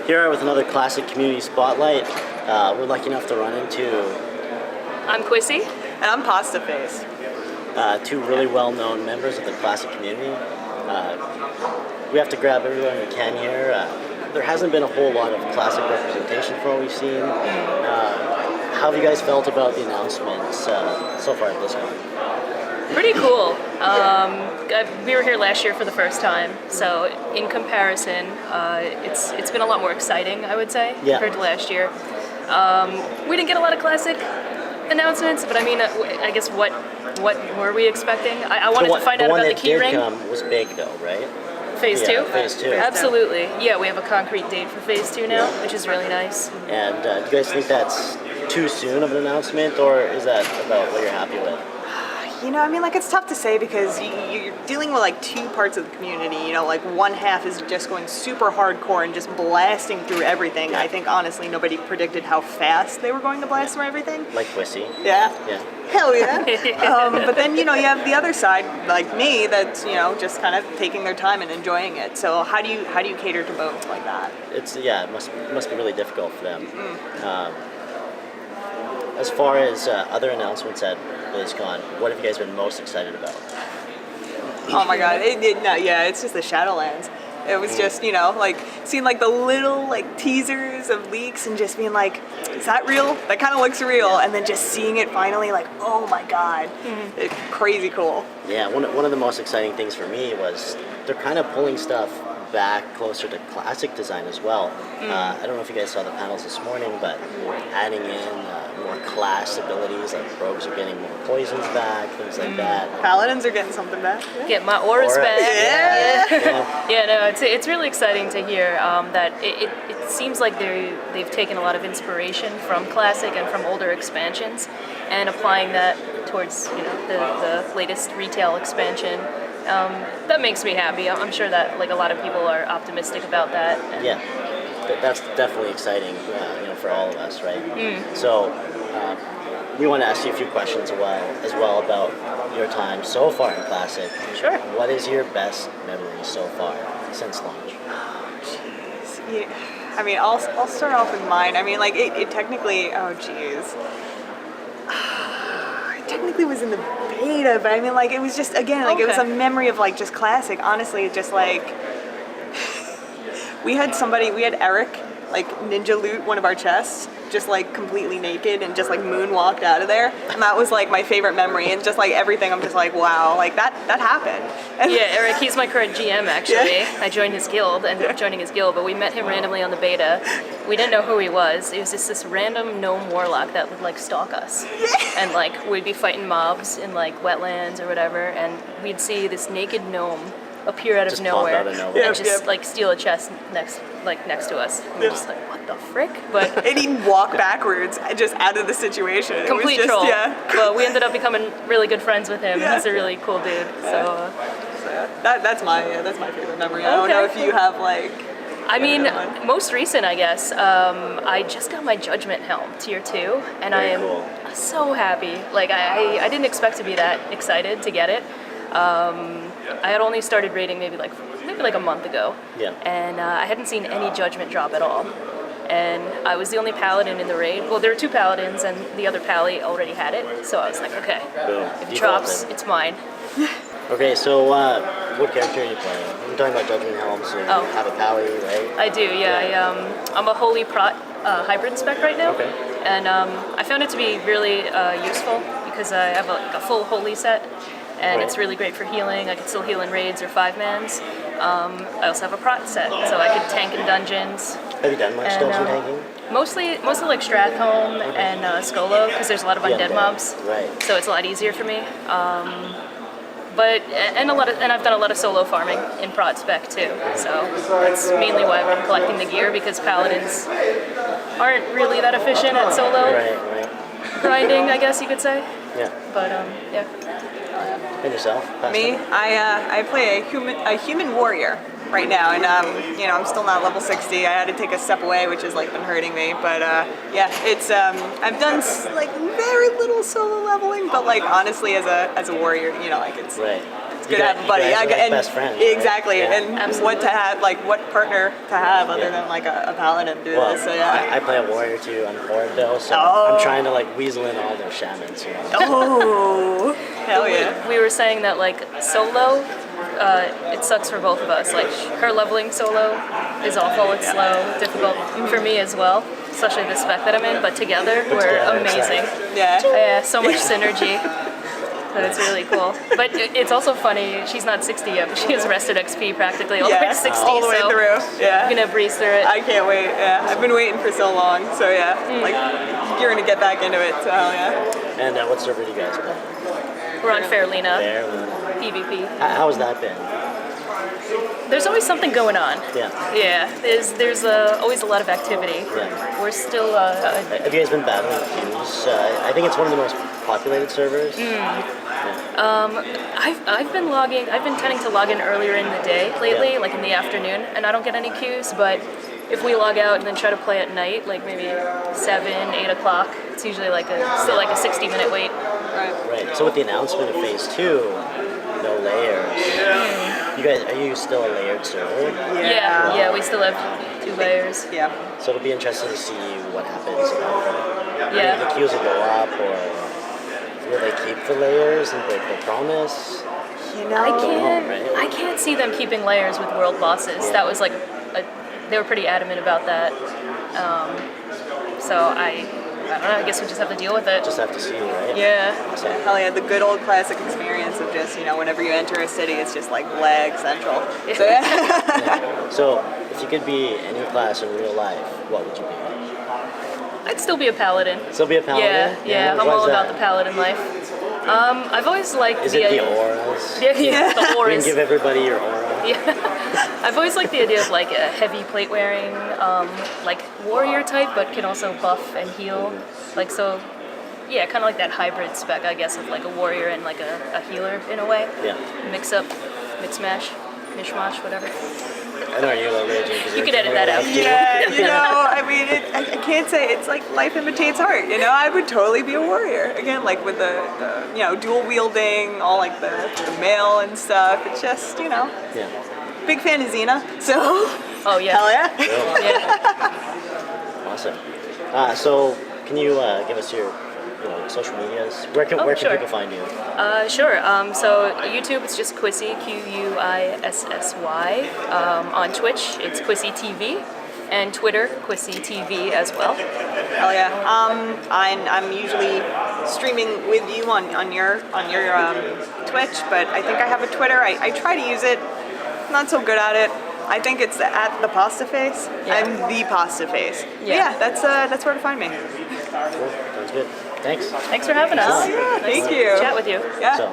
Here with another Classic Community Spotlight. We're lucky enough to run into... I'm Quissy. And I'm Pastaface. Two really well-known members of the Classic community. We have to grab everyone we can here. There hasn't been a whole lot of Classic representation for what we've seen. How have you guys felt about the announcements so far at Blizzcon? Pretty cool. We were here last year for the first time, so in comparison, it's been a lot more exciting, I would say, compared to last year. We didn't get a lot of Classic announcements, but I mean, I guess what were we expecting? I wanted to find out about the key ring. The one that did come was big though, right? Phase 2? Phase 2. Absolutely. Yeah, we have a concrete date for Phase 2 now, which is really nice. And do you guys think that's too soon of an announcement, or is that about what you're happy with? You know, I mean, like, it's tough to say because you're dealing with, like, two parts of the community. You know, like, one half is just going super hardcore and just blasting through everything. I think, honestly, nobody predicted how fast they were going to blast through everything. Like Quissy. Yeah. Yeah. Hell yeah. But then, you know, you have the other side, like me, that's, you know, just kind of taking their time and enjoying it. So how do you cater to both like that? It must be really difficult for them. As far as other announcements at BlizzCon, what have you guys been most excited about? Oh my god, it's just the Shadowlands. It was just, you know, like, seeing, like, the little, like, teasers of leaks and just being like, is that real? That kind of looks real. And then just seeing it finally, like, oh my god. It's crazy cool. Yeah, one of the most exciting things for me was they're kind of pulling stuff back closer to classic design as well. I don't know if you guys saw the panels this morning, but adding in more class abilities, like rogues are getting more poisons back, things like that. Paladins are getting something back. Get my auras back. Yeah. Yeah, no, it's really exciting to hear that it seems like they've taken a lot of inspiration from Classic and from older expansions and applying that towards, you know, the latest retail expansion. That makes me happy. I'm sure that, like, a lot of people are optimistic about that. Yeah, that's definitely exciting, you know, for all of us, right? So we want to ask you a few questions as well about your time so far in Classic. Sure. What is your best memory so far since launch? Jeez. Yeah. I mean, I'll start off with mine. I mean, like, it technically, it technically was in the beta, but I mean, like, it was just, again, like, it was a memory of, like, just Classic. Honestly, just, like, we had Eric, like, ninja loot one of our chests, just, like, completely naked and just, like, moonwalked out of there. And that was, like, my favorite memory. And just, like, everything, I'm just like, wow, like, that happened. And yeah, Eric, he's my current GM, actually. Yeah. I joined his guild, ended up joining his guild, but we met him randomly on the beta. We didn't know who he was. It was just this random gnome warlock that would, like, stalk us. And, like, we'd be fighting mobs in, like, wetlands or whatever, and we'd see this naked gnome appear out of nowhere, and just like steal a chest next to us. And we're just like, what the frick? But and he'd walk backwards just out of the situation. Complete troll. But we ended up becoming really good friends with him. He's a really cool dude. So that's my favorite memory. I don't know if you have, like. I mean, most recent, I guess. I just got my Judgment Helm, Tier 2, and I am so happy. Like, I didn't expect to be that excited to get it. I had only started raiding maybe like a month ago, and I hadn't seen any judgment drop at all. And I was the only paladin in the raid. Well, there were two paladins, and the other pally already had it. So I was like, okay, if it drops, it's mine. Okay, so what character are you playing? We're talking about Judgment Helm, so you have a pally, right? I do, yeah. I'm a Holy Prot hybrid spec right now, and I found it to be really useful because I have a full Holy set. And it's really great for healing. I can still heal in raids or 5-mans. I also have a prot set, so I could tank in dungeons. Have you done much dungeon tanking? Mostly like Stratholme and Skolo, because there's a lot of undead mobs. Right. So it's a lot easier for me. And I've done a lot of solo farming in prot spec too. So that's mainly why I've been collecting the gear, because paladins aren't really that efficient at solo grinding, I guess you could say. Yeah. But yeah. And yourself? Me? I play a human warrior. right now, and I'm still not level 60. I had to take a step away, which has like been hurting me. But yeah, it's I've done like very little solo leveling, but like honestly, as a warrior, like it's. Right. It's good to have a buddy. And best friends. Exactly. Right? Yeah. And Absolutely. what to have, like what partner to have other than like a paladin do Well, this. So yeah. I play a warrior too. I'm Horde though, so Oh. I'm trying to like weasel in all their shamans. Oh, hell yeah. We were saying that like solo, it sucks for both of us. Like her leveling solo is awful. It's slow, difficult for me as well, especially the spec that I'm in. But together, we're together, it's amazing. Yeah. Yeah, so much synergy. So it's really cool. But it's also funny. She's not 60 yet, but she has rested XP practically all the way to 60. all the way so through. Yeah. I'm gonna breeze through it. I can't wait. Yeah, I've been waiting for so long. So yeah, like you're gonna get back into it. So hell yeah. And what server do you guys play? We're on Fairlina, There. PvP. How has that been? There's always something going on. Yeah. Yeah, there's always a lot of activity. Yeah. We're still Have you guys been battling queues? I think it's one of the most populated servers. I've been logging. I've been tending to log in earlier in the day lately, Yeah. like in the afternoon, and I don't get any queues. But if we log out and then try to play at night, like maybe 7, 8 o'clock, it's usually still like a 60-minute wait. Right. Right. So with the announcement of Phase 2, no layers. You guys, are you still a layered server? Yeah, we still have 2 layers. Yeah. So it'll be interesting to see what happens. Maybe Yeah. the queues will go up, or will they keep the layers and break their promise? I can't see them keeping layers with world bosses. That was like, they were pretty adamant about that. So I don't know. I guess we just have to deal with it. Just have to see, right? Yeah. So, Hell yeah, the good old classic experience of just, whenever you enter a city, it's just like lag central. So yeah. yeah. So if you could be any class in real life, what would you be? I'd still be a paladin. Still be a paladin? Yeah. I'm Why all is about that? the paladin life. I've always liked Is the it the auras? Yeah, the You can auras. give everybody your aura. Yeah. I've always liked the idea of like a heavy plate wearing, like warrior type, but can also buff and heal. Like so, yeah, kind of like that hybrid spec, I guess, of like a warrior and like a healer in a way. Yeah. Mix mash, mishmash, whatever. I know you're like raging. 'Cause You you're could edit that out. Yeah, I mean, I can't say it's like life imitates art. I would totally be a warrior again, like with the dual wielding, all like the mail and stuff. It's just Yeah. big fan of Xena, so Oh yeah. hell yeah. Cool. Yeah. Awesome. So can you give us your social medias? Where can Sure. people find you? Sure. So YouTube, it's just Quissy, Quissy. On Twitch, it's Quissy TV, and Twitter, Quissy TV as well. Hell yeah. I'm usually streaming with you on your Twitch, but I think I have a Twitter. I try to use it. Not so good at it. I think it's at the Pastaface. Yeah. I'm the Pastaface. Yeah. Yeah, that's where to find me. Cool. Sounds good. Thanks. Thanks for having us. Yeah, Nice thank to you. Chat with you. Yeah. So.